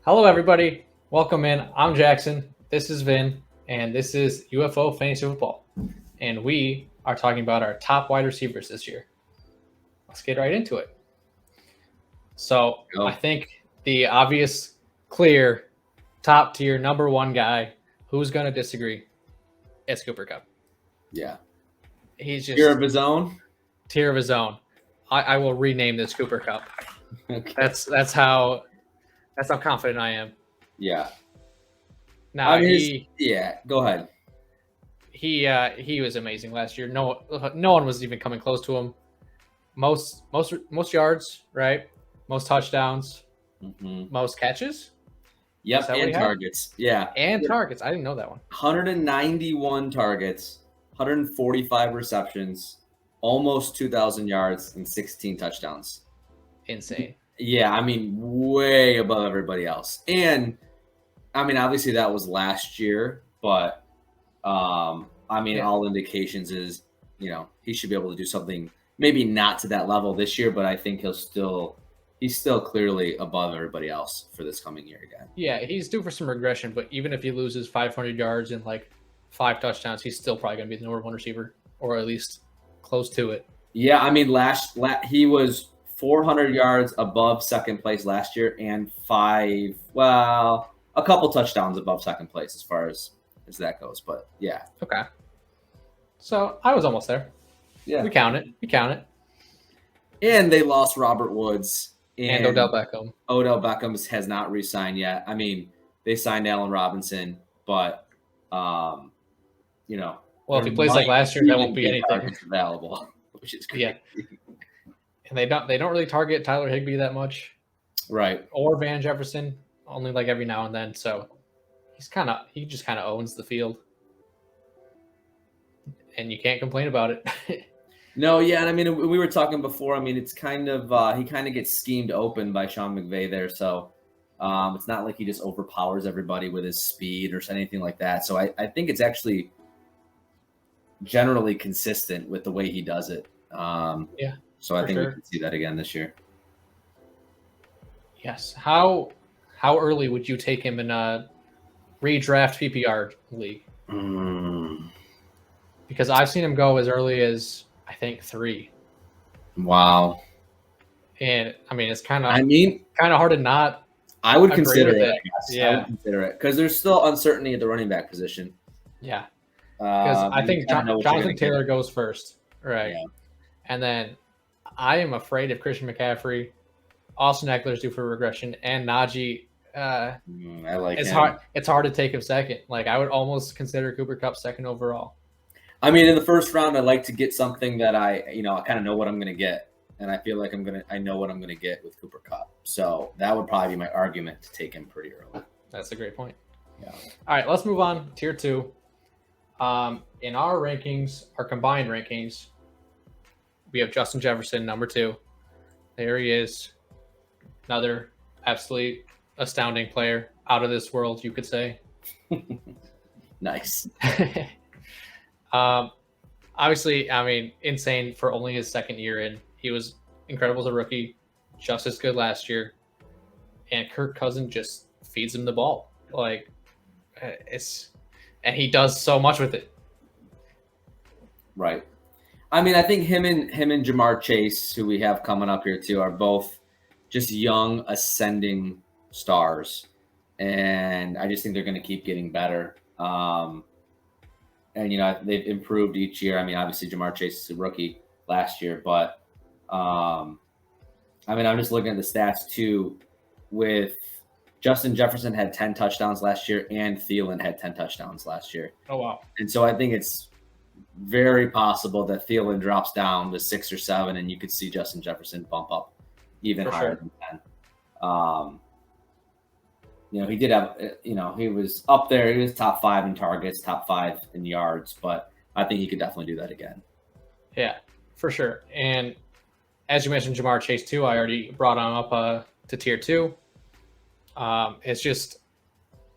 Hello, everybody. Welcome in. I'm Jackson. This is Vin, and this is UFO Fantasy Football. And we are talking about our top wide receivers this year. Let's get right into it. So, Go. I think the obvious, clear, top tier number one guy who's going to disagree is Cooper Kupp. Yeah. He's just Tier of his own. tier of his own. I will rename this Cooper Kupp. Okay. That's how confident I am. Yeah. Now Go ahead. he was amazing last year. No one was even coming close to him. Most yards, right? Most touchdowns, most catches. Yep, and targets. Yeah. And targets. I didn't know that one. 191 targets, 145 receptions, almost 2,000 yards, and 16 touchdowns. Insane. Yeah, I mean, way above everybody else. And, I mean, obviously that was last year, but, all indications is, he should be able to do something, maybe not to that level this year, but I think he's still clearly above everybody else for this coming year again. Yeah, he's due for some regression, but even if he loses 500 yards and like 5 touchdowns, he's still probably going to be the number one receiver, or at least close to it. Yeah, I mean, he was 400 yards above second place last year and a couple touchdowns above second place as far as that goes. But yeah. Okay. So I was almost there. Yeah. We count it. And they lost Robert Woods and Odell Beckham. Odell Beckham has not re-signed yet. I mean, they signed Allen Robinson, but well, if he plays like last year, that won't be anything available, which is great. Yeah. And they don't really target Tyler Higbee that much, right? Or Van Jefferson, only like every now and then. So he just kind of owns the field, and you can't complain about it. No, yeah, and I mean, we were talking before. I mean, it's kind of he kind of gets schemed open by Sean McVay there, so it's not like he just overpowers everybody with his speed or anything like that. So I think it's actually generally consistent with the way he does it. Yeah. So I think we can see that again this year. Yes. How early would you take him in a redraft PPR league? Because I've seen him go as early as I think 3. Wow. And I mean, it's kind of hard to not. I would consider it. Yeah. I would consider it because there's still uncertainty at the running back position. Yeah. Because I think Jonathan Taylor goes first, right? Yeah. And then I am afraid of Christian McCaffrey, Austin Eckler's due for regression, and Najee. I like it's him. It's hard to take him second. Like I would almost consider Cooper Kupp second overall. I mean, in the first round, I'd like to get something that I kind of know what I'm going to get, and I feel like I know what I'm going to get with Cooper Kupp. So that would probably be my argument to take him pretty early. That's a great point. Yeah. All right, let's move on. Tier 2. In our rankings, our combined rankings, we have Justin Jefferson, number 2. There he is. Another absolutely astounding player. Out of this world, you could say. Nice. Obviously, I mean, insane for only his second year in. He was incredible as a rookie, just as good last year. And Kirk Cousins just feeds him the ball. Like, and he does so much with it. Right. I mean, I think him and Jamar Chase, who we have coming up here too, are both just young, ascending stars. And I just think they're going to keep getting better. And, they've improved each year. I mean, obviously, Jamar Chase is a rookie last year. But, I'm just looking at the stats too. With Justin Jefferson had 10 touchdowns last year, and Thielen had 10 touchdowns last year. Oh, wow. And so I think it's very possible that Thielen drops down to 6 or 7, and you could see Justin Jefferson bump up even higher than 10. He did have, he was up there. He was top 5 in targets, top 5 in yards, but I think he could definitely do that again. Yeah, for sure. And as you mentioned, Jamar Chase too, I already brought him up to tier 2. It's just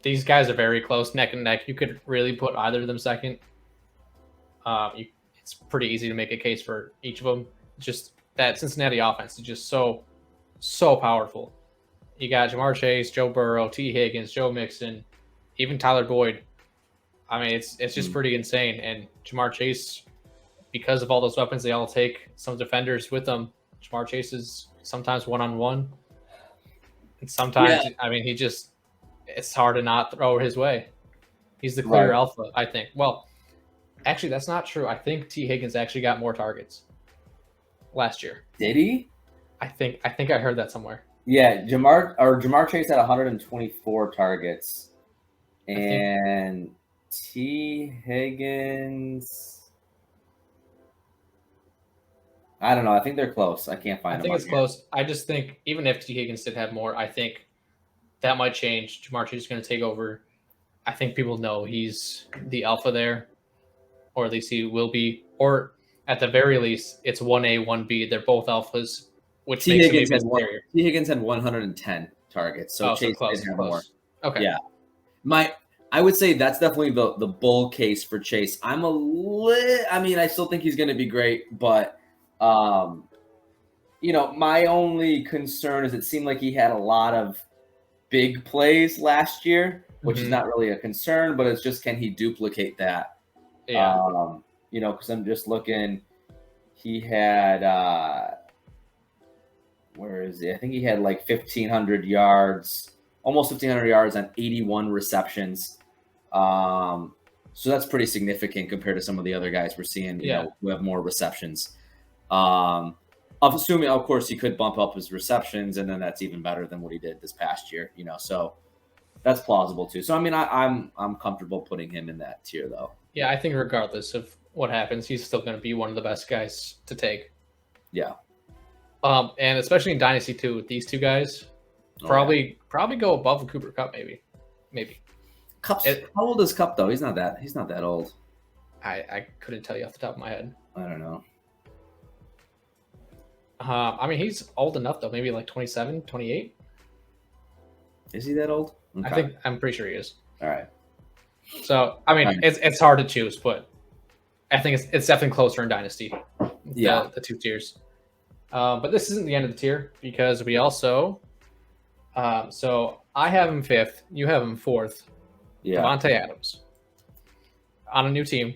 these guys are very close, neck and neck. You could really put either of them second. It's pretty easy to make a case for each of them. Just that Cincinnati offense is just so powerful. You got Jamar Chase, Joe Burrow, T. Higgins, Joe Mixon, even Tyler Boyd. I mean, it's just pretty insane. And Jamar Chase, because of all those weapons, they all take some defenders with them. Jamar Chase is sometimes one-on-one. And sometimes, I mean, it's hard to not throw his way. He's the clear alpha, I think. Well, actually, that's not true. I think T. Higgins actually got more targets last year. Did he? I think I heard that somewhere. Yeah, Jamar Chase had 124 targets, and T. Higgins. I don't know. I think they're close. I can't find them. I think it's close. I just think even if T. Higgins did have more, I think that might change. Jamar Chase is going to take over. I think people know he's the alpha there, or at least he will be. Or at the very least, it's 1A, 1B. They're both alphas, which T. makes Higgins him maybe had T. Higgins had 110 targets, so Chase did have more. Okay. Yeah. I would say that's definitely the bull case for Chase. I still think he's going to be great, but my only concern is it seemed like he had a lot of big plays last year, which is not really a concern, but it's just, can he duplicate that? Yeah. Because I'm just looking, he had, where is he? I think he had like 1,500 yards, almost 1,500 yards on 81 receptions. So that's pretty significant compared to some of the other guys we're seeing, who have more receptions. I'm assuming, of course, he could bump up his receptions, and then that's even better than what he did this past year, so that's plausible too. So, I mean, I'm comfortable putting him in that tier, though. Yeah, I think regardless of what happens, he's still going to be one of the best guys to take. Yeah. And especially in Dynasty too, with these two guys, probably go above the Cooper Kupp, maybe. How old is Kupp though? He's not that old. I couldn't tell you off the top of my head. I don't know. I mean, he's old enough though, maybe like 27, 28. Is he that old? Okay. I'm pretty sure he is. All right. So, I mean, it's hard to choose, but I think it's definitely closer in Dynasty. Yeah. The two tiers. But this isn't the end of the tier, because we also so I have him 5th, you have him 4th. Yeah. Davante Adams on a new team.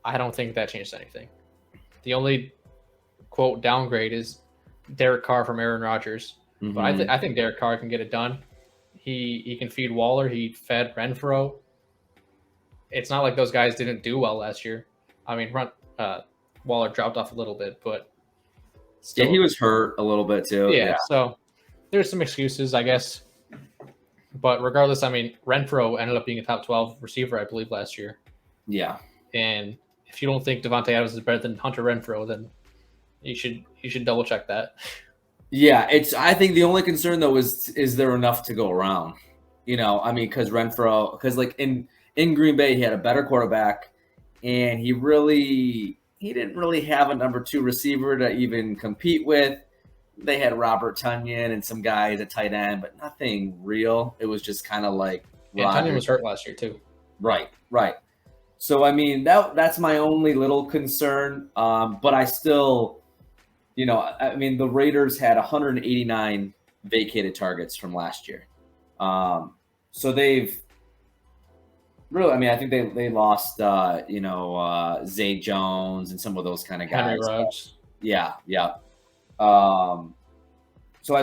I don't think that changed anything. The only quote downgrade is Derek Carr from Aaron Rodgers. Mm-hmm. But I think Derek Carr can get it done. He can feed Waller. He fed Renfro. It's not like those guys didn't do well last year. I mean, Waller dropped off a little bit, but still, he was hurt a little bit too. Yeah, so there's some excuses, I guess. But regardless, I mean, Renfro ended up being a top 12 receiver, I believe, last year. Yeah. And if you don't think Davante Adams is better than Hunter Renfro, then you should double check that. Yeah, I think the only concern though is there enough to go around? I mean, because like in Green Bay, he had a better quarterback, and he didn't really have a number 2 receiver to even compete with. They had Robert Tonyan and some guys at tight end, but nothing real. It was just kind of like Tonyan was hurt last year too. Right. So I mean that's my only little concern. But I still. I mean, the Raiders had 189 vacated targets from last year. So they've really, I mean, I think they lost, Zay Jones and some of those kind of guys. Henry Ruggs. Yeah. So I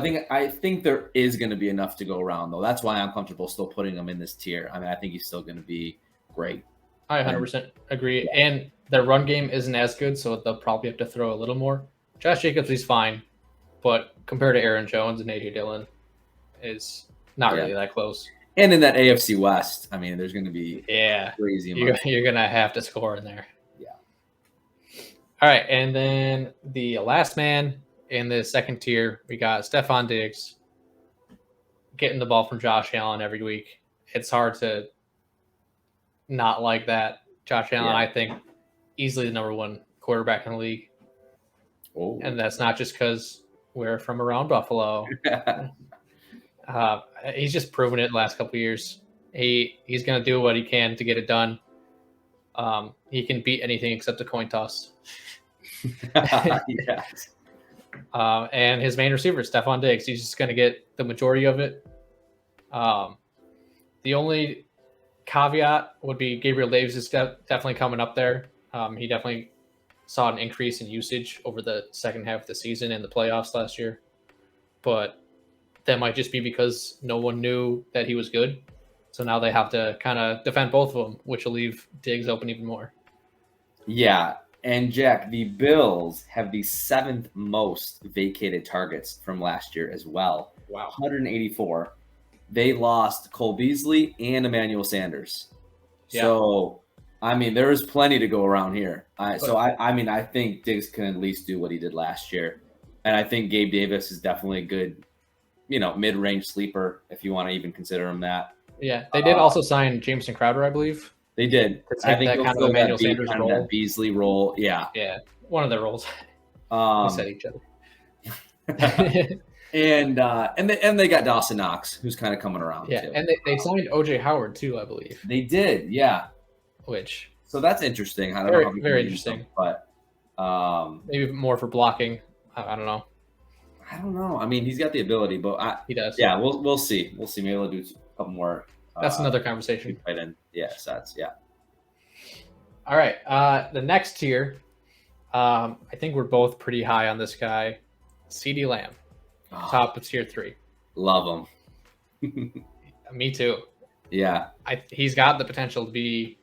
think there is going to be enough to go around, though. That's why I'm comfortable still putting him in this tier. I mean, I think he's still going to be great. I 100% agree. Yeah. And their run game isn't as good, so they'll probably have to throw a little more. Josh Jacobs, he's fine, but compared to Aaron Jones and A.J. Dillon, is not really that close. And in that AFC West, I mean, there's going to be crazy. You're going to have to score in there. Yeah. All right, and then the last man in the second tier, we got Stephon Diggs getting the ball from Josh Allen every week. It's hard to not like that. Josh Allen, I think, easily the number 1 quarterback in the league. Oh. And that's not just because we're from around Buffalo. He's just proven it the last couple of years. He's going to do what he can to get it done. He can beat anything except a coin toss. Yes. And his main receiver, Stephon Diggs, he's just going to get the majority of it. The only caveat would be Gabriel Davis is definitely coming up there. He definitely saw an increase in usage over the second half of the season and the playoffs last year. But that might just be because no one knew that he was good. So now they have to kind of defend both of them, which will leave Diggs open even more. Yeah. And Jack, the Bills have the 7th most vacated targets from last year as well. Wow. 184. They lost Cole Beasley and Emmanuel Sanders. Yeah. So, I mean, there is plenty to go around here. I think Diggs can at least do what he did last year. And I think Gabe Davis is definitely a good, mid-range sleeper, if you want to even consider him that. Yeah, they did also sign Jameson Crowder, I believe. They did. I think that kind of Emmanuel Sanders role. That Beasley role, yeah. Yeah, one of their roles. We said each other. And they got Dawson Knox, who's kind of coming around. Yeah, too. and they signed OJ Howard too, I believe. They did, yeah. So that's interesting. I don't very, know how very interesting. But maybe more for blocking. I don't know. I don't know. I mean, he's got the ability, but he does. Yeah, we'll see. We'll see. Maybe we'll do a couple more. That's another conversation. Right in. Yeah, sets. Yeah. All right. The next tier, I think we're both pretty high on this guy, CeeDee Lamb, top of tier 3. Love him. Me too. Yeah. He's got the potential to be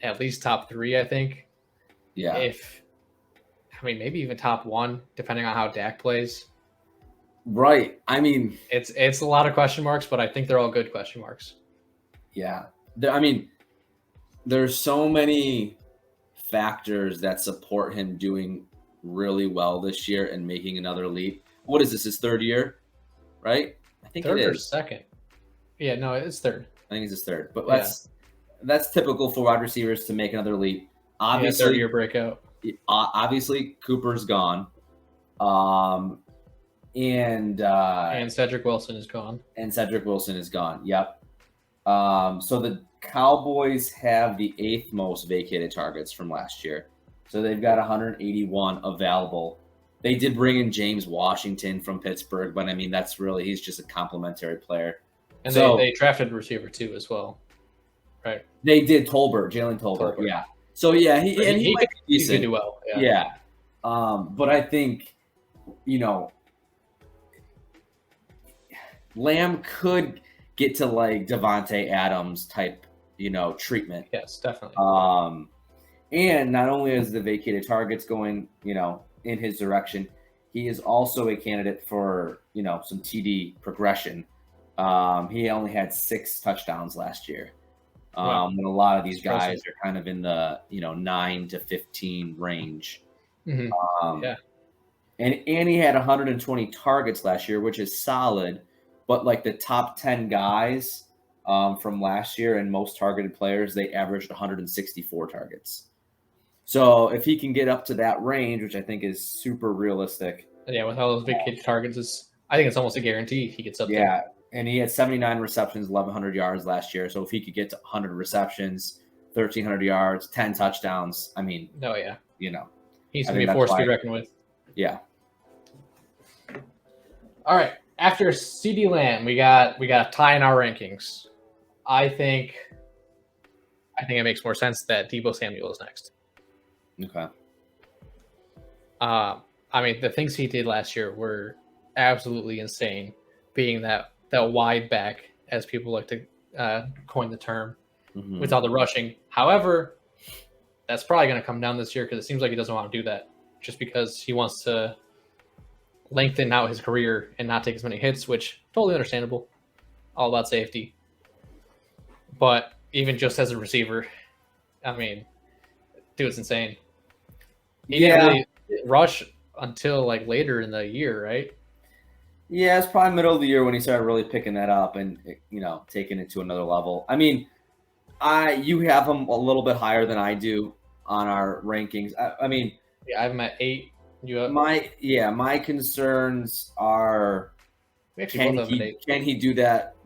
at least top 3, I think. Yeah. Maybe even top 1, depending on how Dak plays. Right. I mean, it's a lot of question marks, but I think they're all good question marks. Yeah. There's so many factors that support him doing really well this year and making another leap. What is this, his 3rd year? Right? I think third it is. Or second. Yeah, no, it's 3rd. I think it's his 3rd. But that's typical for wide receivers to make another leap. Obviously, 3rd-year breakout. Obviously, Cooper's gone. And Cedric Wilson is gone. Yep. So the Cowboys have the 8th most vacated targets from last year. So they've got 181 available. They did bring in James Washington from Pittsburgh, but he's just a complimentary player. And they drafted a receiver too as well. Right. They did Jalen Tolbert. Yeah. So yeah, he could do well. Yeah. But I think, Lamb could get to like Devontae Adams type, treatment. Yes, definitely. And not only is the vacated targets going, in his direction, he is also a candidate for, some TD progression. He only had 6 touchdowns last year. When a lot of these guys are kind of in the, 9 to 15 range. Mm-hmm. And he had 120 targets last year, which is solid. But like the top 10 guys from last year and most targeted players, they averaged 164 targets. So if he can get up to that range, which I think is super realistic. Yeah, with all those vacated targets, I think it's almost a guarantee he gets up there. Yeah, and he had 79 receptions, 1,100 yards last year. So if he could get to 100 receptions, 1,300 yards, 10 touchdowns, Oh, yeah. He's I going to be a force to be reckoned with. Yeah. All right. After CeeDee Lamb, we got a tie in our rankings. I think it makes more sense that Deebo Samuel is next. Okay. The things he did last year were absolutely insane, being that wide back, as people like to coin the term, with all the rushing. However, that's probably going to come down this year because it seems like he doesn't want to do that just because he wants to lengthen out his career and not take as many hits, which totally understandable. All about safety. But even just as a receiver, dude's insane. He didn't really rush until like later in the year, right? Yeah, it's probably middle of the year when he started really picking that up and taking it to another level. You have him a little bit higher than I do on our rankings. I have him at 8. My concerns are can he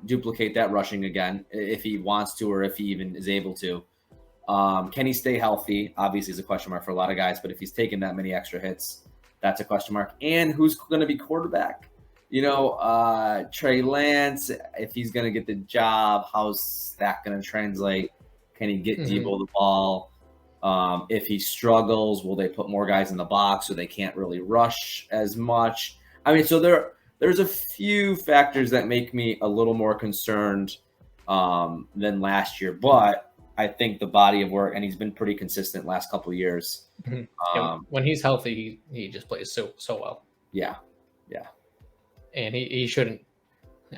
duplicate that rushing again if he wants to or if he even is able to? Can he stay healthy? Obviously, is a question mark for a lot of guys, but if he's taking that many extra hits, That's a question mark. And who's going to be quarterback? Trey Lance, if he's going to get the job, how's that going to translate? Can he get Debo the ball? If he struggles, will they put more guys in the box so they can't really rush as much? I mean, so there's a few factors that make me a little more concerned than last year, but I think the body of work, and he's been pretty consistent last couple of years. When he's healthy, he just plays so well. Yeah. And he shouldn't.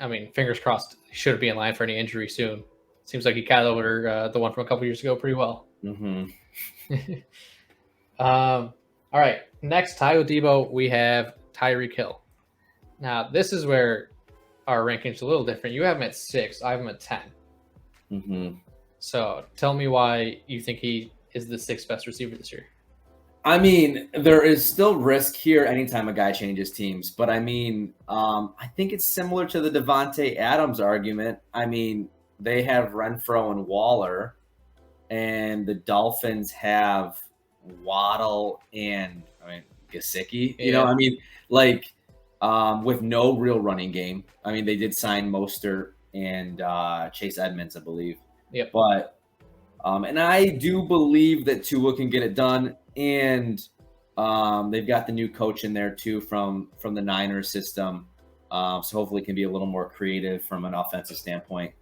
I mean, fingers crossed, he shouldn't be in line for any injury soon. Seems like he got over the one from a couple years ago pretty well. All right. Next, Tayo Debo, we have Tyree Kill. Now, this is where our rankings are a little different. You have him at 6. I have him at 10. So tell me why you think he is the 6th best receiver this year. I mean, there is still risk here anytime a guy changes teams. But, I mean, I think it's similar to the Devontae Adams argument. I mean, they have Renfro and Waller, and the Dolphins have Waddle and Gesicki. With no real running game. I mean, they did sign Mostert and Chase Edmonds, I believe. Yep. But and I do believe that Tua can get it done, and they've got the new coach in there too from the Niners system. So hopefully it can be a little more creative from an offensive standpoint.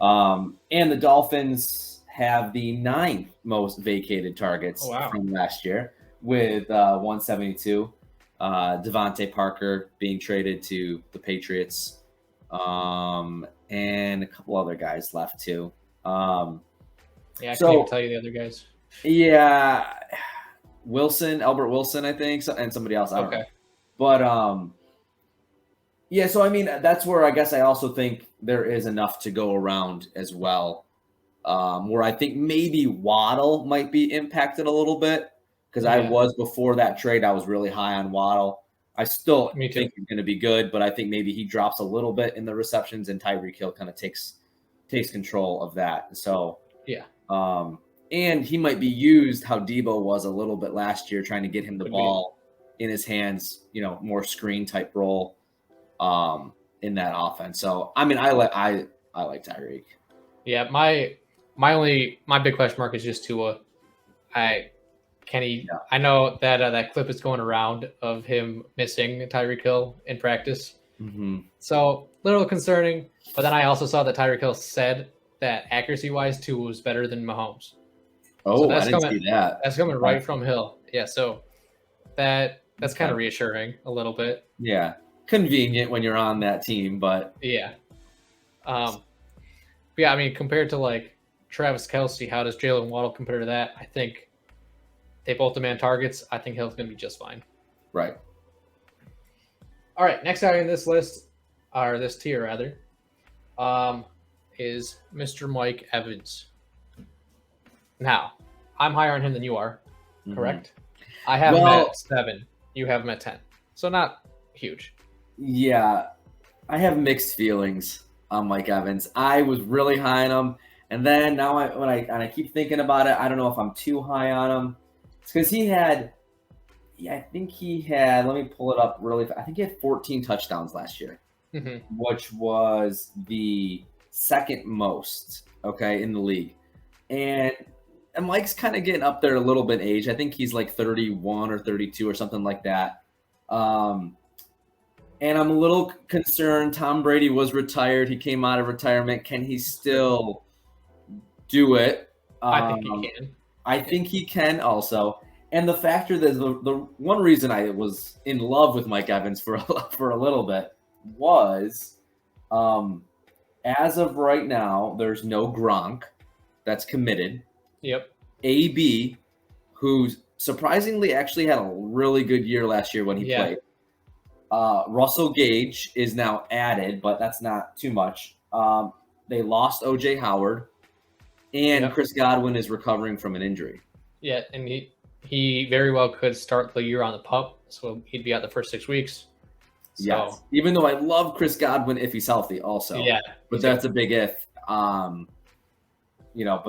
And the Dolphins have the 9th most vacated targets from last year with 172. Devontae Parker being traded to the Patriots, and a couple other guys left too. I can't even tell you the other guys. Yeah, Albert Wilson, I think, and somebody else. I don't know. But so I mean, that's where I guess I also think there is enough to go around as well. Where I think maybe Waddle might be impacted a little bit. Because I was, before that trade, I was really high on Waddle. I still think he's going to be good, but I think maybe he drops a little bit in the receptions, and Tyree Kill kind of takes control of that. So, and he might be used how Debo was a little bit last year, trying to get him the ball in his hands, more screen type role in that offense. So, I mean, I like Tyreek. Yeah, my big question mark is just Tua. I know that that clip is going around of him missing Tyree Kill in practice. So a little concerning. But then I also saw that Tyree Kill said that accuracy-wise, Tua was better than Mahomes. Oh, so I didn't see that. That's coming right from Hill. Yeah, so that's kind of reassuring a little bit. Yeah, convenient when you're on that team, but yeah. I mean, compared to like Travis Kelce, how does Jalen Waddle compare to that? I think they both demand targets. I think Hill's going to be just fine. Right. All right. Next guy in this list, or this tier rather, is Mr. Mike Evans. Now, I'm higher on him than you are, correct? I have him at 7. You have him at 10. So not huge. Yeah. I have mixed feelings on Mike Evans. I was really high on him. And then now when I keep thinking about it, I don't know if I'm too high on him. It's because he had, let me pull it up really fast. I think he had 14 touchdowns last year, which was the 2nd most, in the league. And Mike's kind of getting up there a little bit in age. I think he's like 31 or 32 or something like that. And I'm a little concerned. Tom Brady was retired. He came out of retirement. Can he still do it? I think he can. I think he can also. And the factor that the one reason I was in love with Mike Evans for a little bit was, as of right now, there's no Gronk that's committed. Yep. AB, who surprisingly actually had a really good year last year when he played. Russell Gage is now added, but that's not too much. They lost O.J. Howard. And Chris Godwin is recovering from an injury. Yeah, and he very well could start the year on the PUP, so he'd be out the first 6 weeks. So. Yes, even though I love Chris Godwin if he's healthy also. Yeah. But that's a big if. But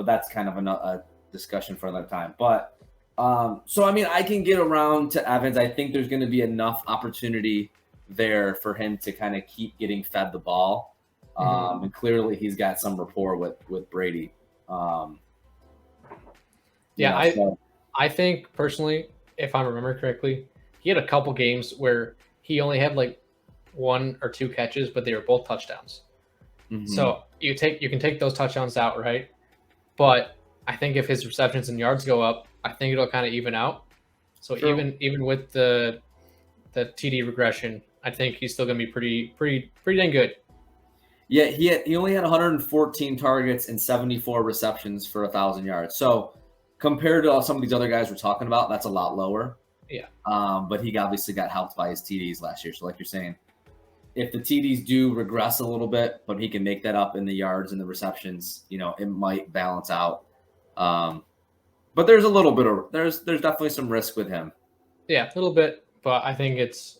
that's kind of a discussion for another time. But So, I mean, I can get around to Evans. I think there's going to be enough opportunity there for him to kind of keep getting fed the ball. And clearly he's got some rapport with Brady. I think personally, if I remember correctly, he had a couple games where he only had like 1 or 2 catches, but they were both touchdowns. So you can take those touchdowns out, right? But I think if his receptions and yards go up, I think it'll kind of even out. So even with the TD regression, I think he's still going to be pretty dang good. Yeah, he only had 114 targets and 74 receptions for 1,000 yards. So compared to some of these other guys we're talking about, that's a lot lower. Yeah. But he obviously got helped by his TDs last year. So like you're saying, if the TDs do regress a little bit, but he can make that up in the yards and the receptions, it might balance out. But there's a little bit of there's definitely some risk with him. Yeah, a little bit, but I think it's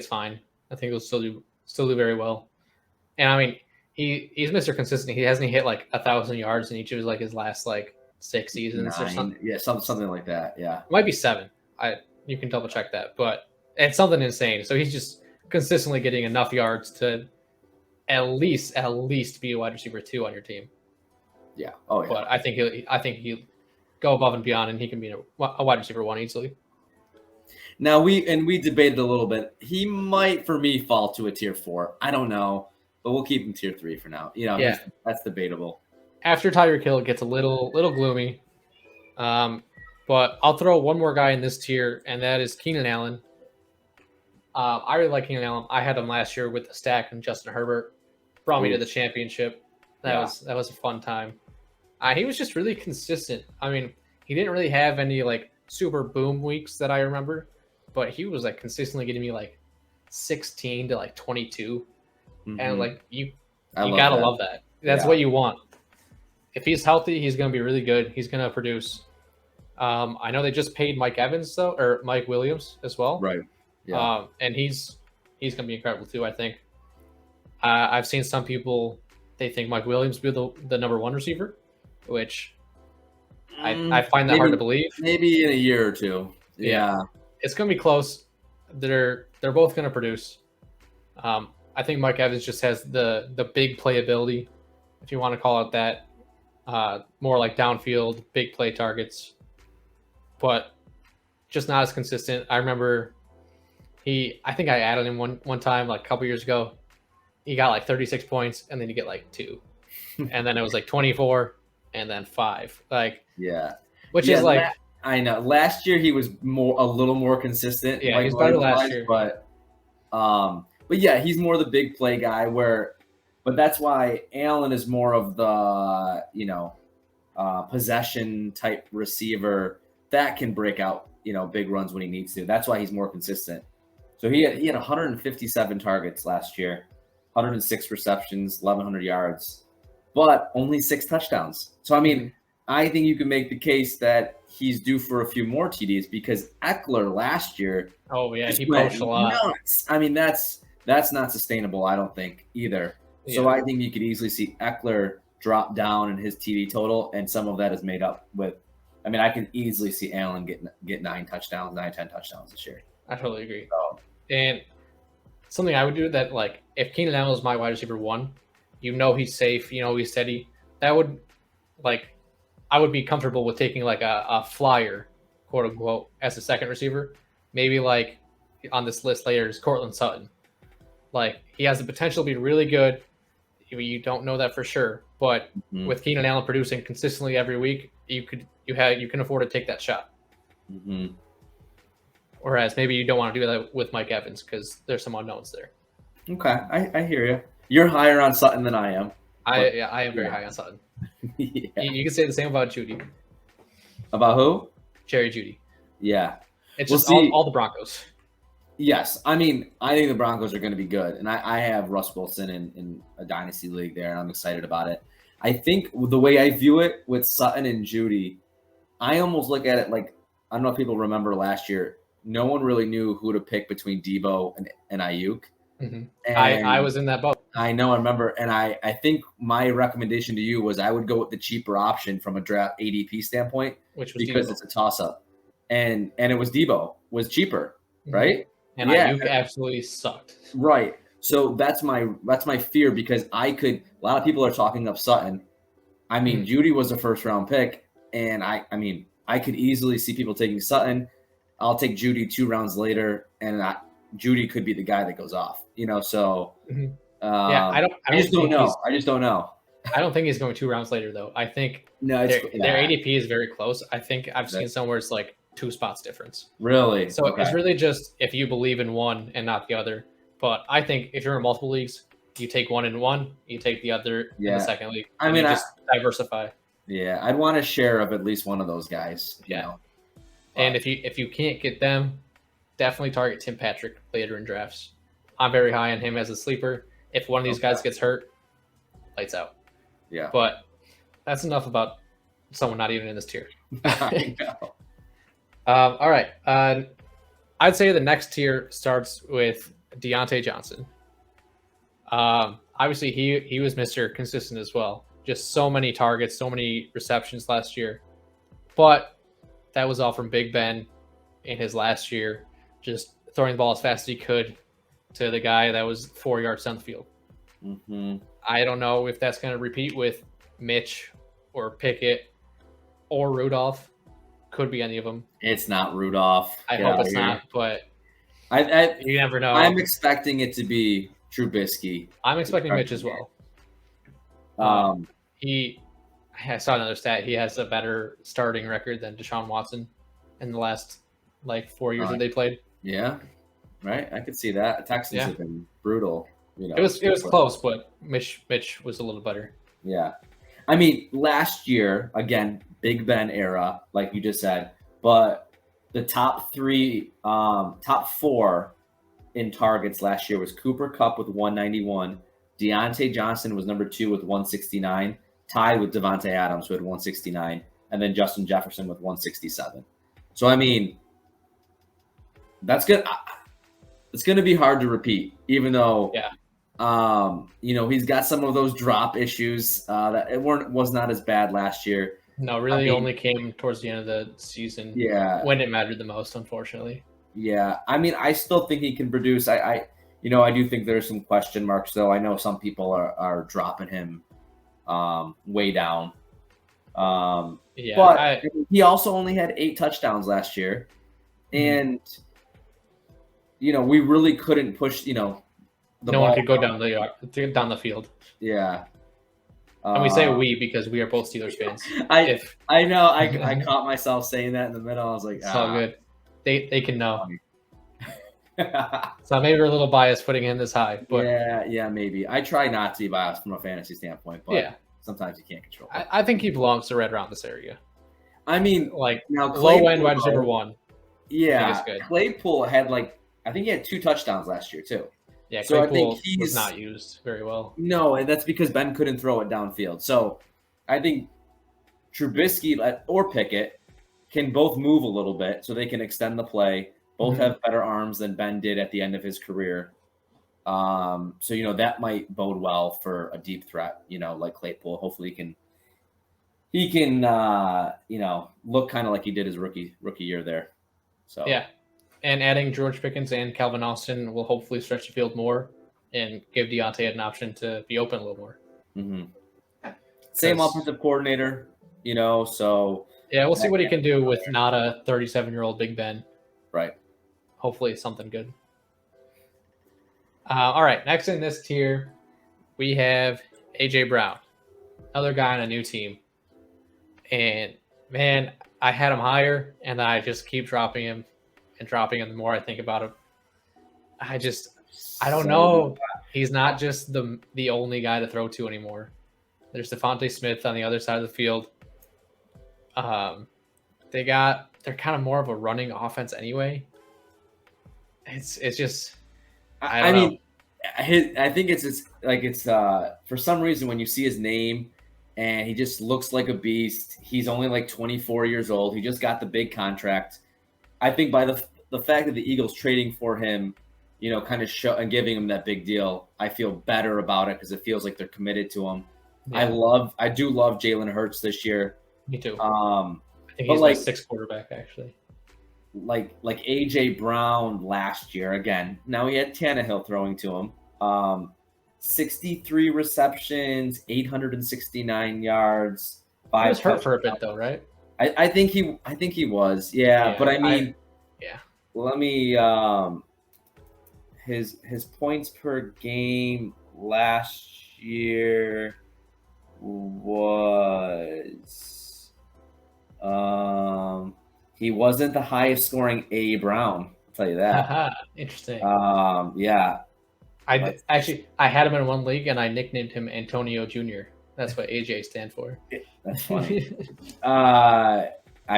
fine. I think he'll still do very well. And I mean, he's Mr. Consistent. He hasn't hit like 1,000 yards in each of his last like 6 seasons 9, or something. Yeah, something like that. Yeah, it might be 7. You can double check that, but it's something insane. So he's just consistently getting enough yards to at least be a wide receiver 2 on your team. Yeah. Oh yeah. But I think he'll go above and beyond, and he can be a wide receiver 1 easily. Now we debated a little bit. He might, for me, fall to a tier 4. I don't know, but we'll keep him tier 3 for now. Yeah, that's debatable. After Tyree Kill, it gets a little gloomy. But I'll throw one more guy in this tier, and that is Keenan Allen. I really like Keenan Allen. I had him last year with the stack and Justin Herbert. Brought me to the championship. That was a fun time. He was just really consistent. I mean, he didn't really have any like super boom weeks that I remember, but he was like consistently getting me like 16 to like 22, and like you gotta love that. That's what you want. If he's healthy, he's gonna be really good. He's gonna produce. I know they just paid Mike Evans or Mike Williams as well, right? Yeah, and he's gonna be incredible too. I think. I've seen some people they think Mike Williams will be the number 1 receiver, which I find that hard to believe. Maybe in a year or 2. Yeah. It's gonna be close. They're both gonna produce. I think Mike Evans just has the big playability, if you want to call it that. More like downfield, big play targets, but just not as consistent. I remember I think I added him one time like a couple years ago. He got like 36 points, and then you get like 2, and then it was like 24, and then 5. Like which is like I know. Last year he was a little more consistent. Yeah, he was better last year. But yeah, he's more the big play guy. But that's why Allen is more of the possession type receiver that can break out big runs when he needs to. That's why he's more consistent. So he had 157 targets last year, 106 receptions, 1,100 yards, but only 6 touchdowns. So I mean, I think you can make the case that he's due for a few more TDs because Eckler last year. Oh yeah, he poached a lot. Nuts. I mean, that's not sustainable. I don't think either. Yeah. So I think you could easily see Eckler drop down in his TD total, and some of that is made up with. I mean, I can easily see Allen get 10 touchdowns this year. I totally agree. And something I would do that, like, if Keenan Allen is my wide receiver 1, he's safe, he's steady. That would, like, I would be comfortable with taking like a flyer, quote unquote, as a second receiver. Maybe like on this list later is Cortland Sutton. Like, he has the potential to be really good. You don't know that for sure, but with Keenan Allen producing consistently every week, you can afford to take that shot. Whereas maybe you don't want to do that with Mike Evans because there's some unknowns there. Okay, I hear you. You're higher on Sutton than I am. I am very high on Sutton. You can say the same about Judy. About who? Jerry Judy. Yeah. It's just all the Broncos. Yes. I mean, I think the Broncos are going to be good. And I have Russ Wilson in a dynasty league there, and I'm excited about it. I think the way I view it with Sutton and Judy, I almost look at it like, I don't know if people remember last year, no one really knew who to pick between Debo and Ayuk. And I was in that boat. I know, I remember. And I think my recommendation to you was I would go with the cheaper option from a draft ADP standpoint, which was because Debo. It's a toss-up. and it was Debo was cheaper, right? And Ayuk absolutely sucked. Right. So that's my fear because a lot of people are talking up Sutton. I mean, Judy was a first round pick, and I mean, I could easily see people taking Sutton. I'll take Judy 2 rounds later, and Judy could be the guy that goes off. So I just don't know. I just don't know. I don't think he's going 2 rounds later, though. I think their ADP is very close. I think I've seen somewhere it's like 2 spots difference. Really? So it's really just if you believe in one and not the other. But I think if you're in multiple leagues, you take one in one, you take the other in the second league. I mean, just diversify. Yeah, I'd want a share of at least one of those guys. And if you can't get them, definitely target Tim Patrick later in drafts. I'm very high on him as a sleeper. If one of these guys gets hurt, lights out. Yeah. But that's enough about someone not even in this tier. All right. I'd say the next tier starts with Deontay Johnson. Obviously, he was Mr. Consistent as well. Just so many targets, so many receptions last year. But that was all from Big Ben in his last year, just throwing the ball as fast as he could to the guy that was 4 yards down the field. I don't know if that's going to repeat with Mitch or Pickett or Rudolph. Could be any of them. It's not Rudolph. I hope it's not, but you never know. I'm expecting it to be Trubisky. I'm expecting Mitch as well. I saw another stat. He has a better starting record than Deshaun Watson in the last 4 years that they played. Yeah, right. I could see that. Texans have been brutal. It was close, but Mitch was a little better. Yeah, I mean, last year again, Big Ben era, like you just said, but the top 4 in targets last year was Cooper Kupp with 191. Deontay Johnson was number 2 with 169, tied with Devontae Adams who had 169, and then Justin Jefferson with 167. So, I mean, that's good. It's going to be hard to repeat, even though, he's got some of those drop issues that was not as bad last year. No, really only came towards the end of the season. Yeah. When it mattered the most, unfortunately. Yeah. I mean, I still think he can produce. I do think there's some question marks, though. I know some people are dropping him way down. But he also only had 8 touchdowns last year. And, we really couldn't push, no one could go down the field. Yeah. And we say we because we are both Steelers fans. I know. I caught myself saying that in the middle. I was like, it's all good. They can know. So maybe we're a little biased putting him this high. But yeah, maybe. I try not to be biased from a fantasy standpoint, but sometimes you can't control it. I think he belongs to right around this area. I mean, now low end wide receiver 1. Yeah, Claypool had I think he had 2 touchdowns last year too. Yeah, so Claypool was not used very well. No, and that's because Ben couldn't throw it downfield. So I think Trubisky or Pickett can both move a little bit so they can extend the play. Both have better arms than Ben did at the end of his career. So, that might bode well for a deep threat, like Claypool. Hopefully he can look kind of like he did his rookie year there. So yeah. And adding George Pickens and Calvin Austin will hopefully stretch the field more and give Deontay an option to be open a little more. Same offensive coordinator, so. Yeah, we'll see what he can do with not a 37-year-old Big Ben. Right. Hopefully something good. All right, next in this tier, we have A.J. Brown, another guy on a new team. And, man, I had him higher, and I just keep dropping him. And dropping him the more I think about him. I don't know. He's not just the only guy to throw to anymore. There's Devontae Smith on the other side of the field. They're kind of more of a running offense anyway. It's just I don't know. I think it's for some reason when you see his name and he just looks like a beast. He's only 24 years old. He just got the big contract. I think by the fact that the Eagles trading for him, kind of show and giving him that big deal, I feel better about it because it feels like they're committed to him. Yeah. I do love Jalen Hurts this year. Me too. I think he's my 6th quarterback actually. like AJ Brown last year. Again, now he had Tannehill throwing to him. 63 receptions, 869 yards. He was hurt for a bit though, right? I think he was. Yeah, but I mean, let me his points per game last year was he wasn't the highest scoring A Brown, I'll tell you that. Interesting. Yeah. I had him in one league and I nicknamed him Antonio Jr. That's what AJ stand for. That's funny. I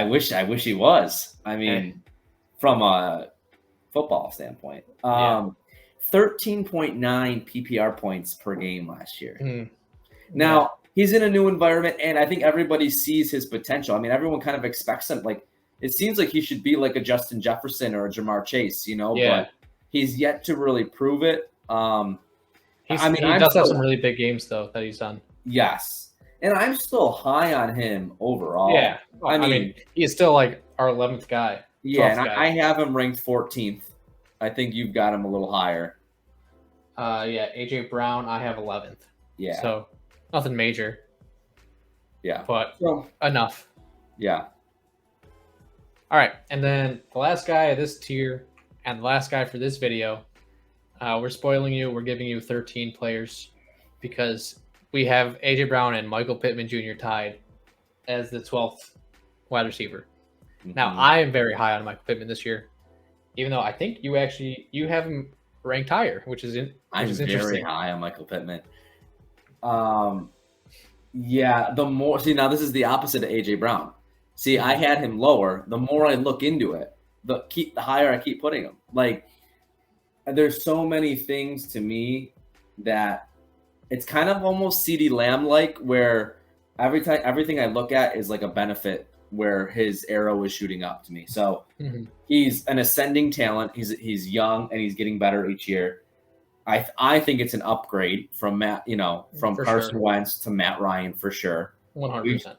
wish he was. I mean, from a football standpoint. 13.9 PPR points per game last year. Now, he's in a new environment, and I think everybody sees his potential. I mean, everyone kind of expects him. Like, it seems like he should be like a Justin Jefferson or a Jamar Chase, but he's yet to really prove it. He does have some really big games, though, that he's done. Yes. And I'm still high on him overall. Yeah. I mean, he's still like our 11th guy. Yeah, and I have him ranked 14th. I think you've got him a little higher. AJ Brown, I have 11th. Yeah. So nothing major. Yeah. But enough. Yeah. All right. And then the last guy of this tier and the last guy for this video, we're spoiling you. We're giving you 13 players because we have AJ Brown and Michael Pittman Jr. tied as the 12th wide receiver. Mm-hmm. Now, I am very high on Michael Pittman this year, even though I think you have him ranked higher, which is interesting. I'm very high on Michael Pittman. The more now this is the opposite of AJ Brown. See, I had him lower. The more I look into it, the higher I keep putting him. Like, there's so many things to me that it's kind of almost CeeDee Lamb like, where everything I look at is like a benefit where his arrow is shooting up to me. So he's an ascending talent. He's young and he's getting better each year. I think it's an upgrade from Carson Wentz to Matt Ryan for sure. 100%.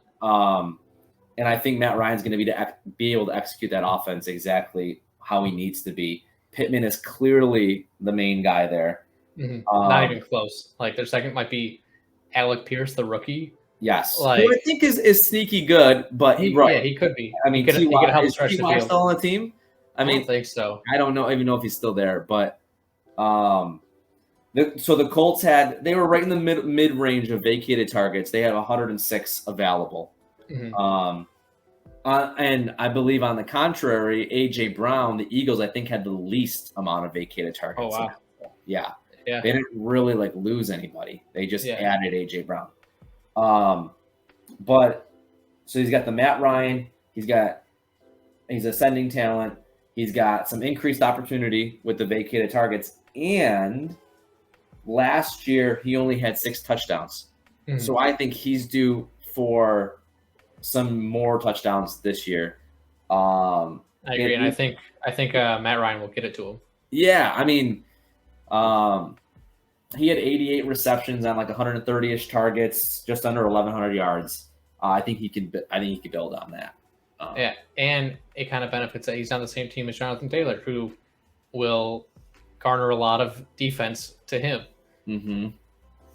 And I think Matt Ryan's going to be able to execute that offense exactly how he needs to be. Pittman is clearly the main guy there. Not even close. Like, their second might be Alec Pierce, the rookie. Yes, who I think is sneaky good, but he could be. I mean, he could help is stretch the T.Y. field. Still on the team? I don't think so. I don't even know if he's still there, but so the Colts they were right in the mid range of vacated targets. They had 106 available. And I believe on the contrary, AJ Brown, the Eagles, I think had the least amount of vacated targets. Oh wow! Yeah. They didn't really lose anybody. They just added AJ Brown. But so he's got the Matt Ryan. He's ascending talent. He's got some increased opportunity with the vacated targets. And last year he only had 6 touchdowns. So I think he's due for some more touchdowns this year. I agree, and I think Matt Ryan will get it to him. Yeah, I mean, he had 88 receptions on 130-ish targets, just under 1,100 yards. I think he could build on that. And it kind of benefits that he's on the same team as Jonathan Taylor, who will garner a lot of defense to him.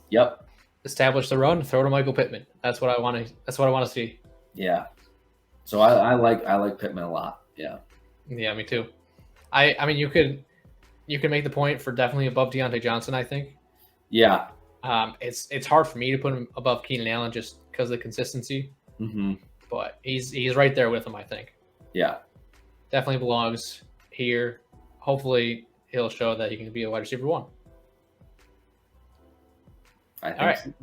Yep. Establish the run, throw to Michael Pittman. That's what I want to see. Yeah. So I like Pittman a lot. Yeah. Yeah, me too. I mean, you could make the point for definitely above Deontay Johnson, I think. Yeah. It's hard for me to put him above Keenan Allen just because of the consistency. But he's right there with him, I think. Yeah. Definitely belongs here. Hopefully he'll show that he can be a wide receiver 1. All right. So.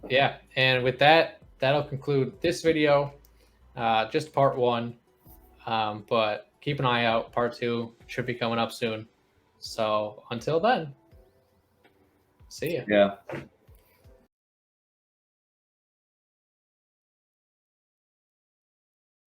Yeah. And with that, that'll conclude this video. Just part 1. But keep an eye out. Part 2 should be coming up soon. So until then, see ya. Yeah.